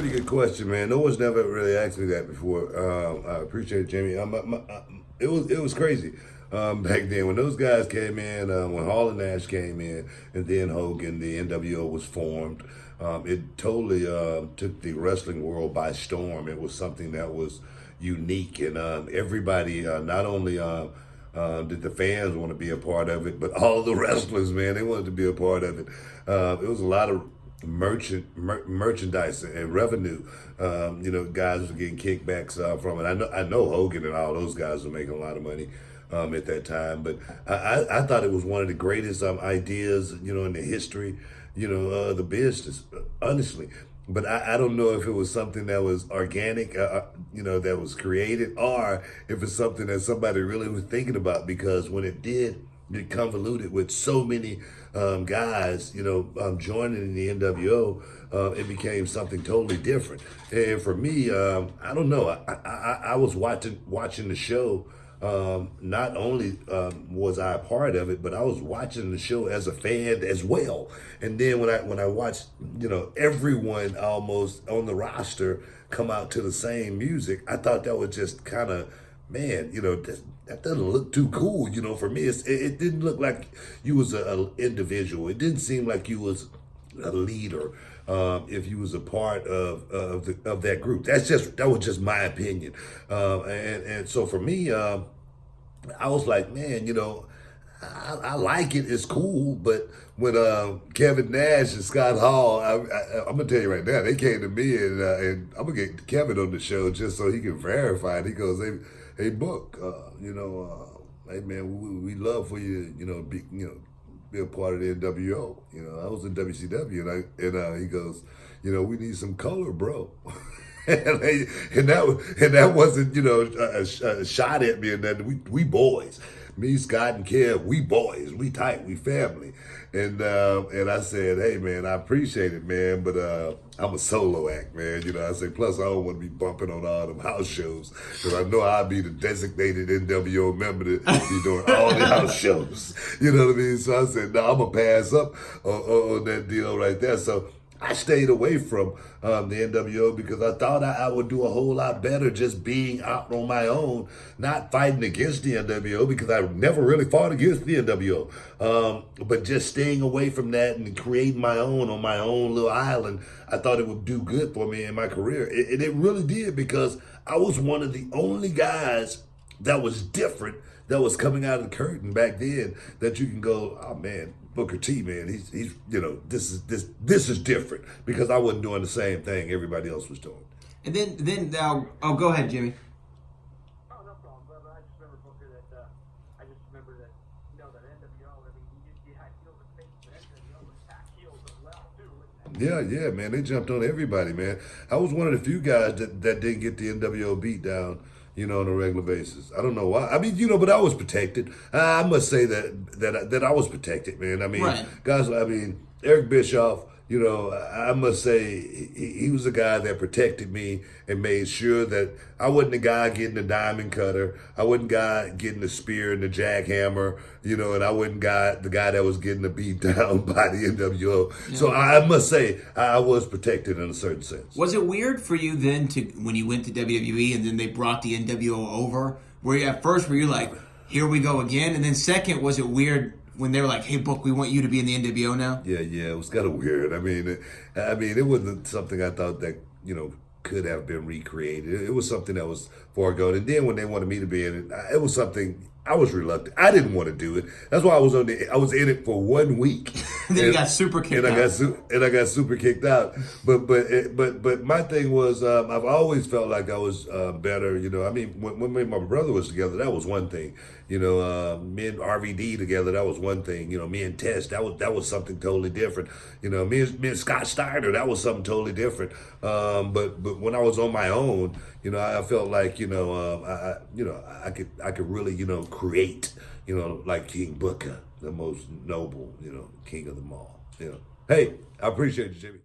pretty good question, man. No one's never really asked me that before. I appreciate it, Jimmy. It was crazy back then when those guys came in. When Hall and Nash came in, and then Hogan, the NWO was formed. It totally took the wrestling world by storm. It was something that was unique, and everybody, not only did the fans want to be a part of it, but all the wrestlers, man, they wanted to be a part of it. It was a lot of merchandise and revenue. Guys were getting kickbacks from it. I know Hogan and all those guys were making a lot of money at that time, but I thought it was one of the greatest ideas, in the history, the business, honestly. But I don't know if it was something that was organic, that was created, or if it's something that somebody really was thinking about, because when it did get convoluted with so many guys, joining the NWO, it became something totally different. And for me, I don't know. I was watching the show. Not only was I a part of it, but I was watching the show as a fan as well. And then when I watched, everyone almost on the roster come out to the same music, I thought that was just kind of, man, that doesn't look too cool. For me, it didn't look like you was an individual. It didn't seem like you was a leader. If you was a part of that group, that was just my opinion. And so for me, I was like, man, I like it. It's cool. But when Kevin Nash and Scott Hall, I'm gonna tell you right now, they came to me, and I'm gonna get Kevin on the show just so he can verify it. He goes, hey, Book, hey man, we love for you, be a part of the NWO. I was in WCW, and he goes, we need some color, bro. and that wasn't, a shot at me, and that we boys. Me, Scott, and Kev, we boys, we tight, we family. And I said, hey man, I appreciate it, man, but I'm a solo act, man. I say, plus I don't want to be bumping on all them house shows, because I know I'll be the designated NWO member to be doing all the house shows. You know what I mean? So I said, no, I'm gonna pass up on that deal right there. So I stayed away from the NWO because I thought I would do a whole lot better just being out on my own, not fighting against the NWO, because I never really fought against the NWO. But just staying away from that and creating my own on my own little island, I thought it would do good for me in my career. It really did, because I was one of the only guys that was different, that was coming out of the curtain back then, that you can go, oh man, Booker T, man, he's this is different, because I wasn't doing the same thing everybody else was doing. And then go ahead, Jimmy. Oh, no problem, brother. I just remember, Booker, that that NWO, I mean, you had heels and faces, but NWO was packed heels as well, too, wasn't it? Yeah, man, they jumped on everybody, man. I was one of the few guys that didn't get the NWO beat down, on a regular basis. I don't know why. I mean, but I was protected. I must say that I was protected, man. I mean, right. Guys, Eric Bischoff, I must say he was a guy that protected me and made sure that I wasn't the guy getting the diamond cutter. I wasn't the guy getting the spear and the jackhammer, and I wasn't the guy that was getting the beat down by the NWO. Yeah. So I must say I was protected in a certain sense. Was it weird for you then when you went to WWE and then they brought the NWO over? Were you like, here we go again? And then second, was it weird when they were like, hey, Book, we want you to be in the NWO now? Yeah, it was kind of weird. I mean, it wasn't something I thought that, could have been recreated. It was something that was foregone. And then when they wanted me to be in it, it was something I was reluctant. I didn't want to do it. That's why I was in it for 1 week. Then you got super kicked out. I got super kicked out. But my thing was, I've always felt like I was better. When me and my brother was together, that was one thing. Me and RVD together, that was one thing. Me and Tess, that was something totally different. Me and Scott Steiner, that was something totally different. But when I was on my own, I felt like I could really create, like King Booker, the most noble, king of them all. Hey, I appreciate you, Jimmy.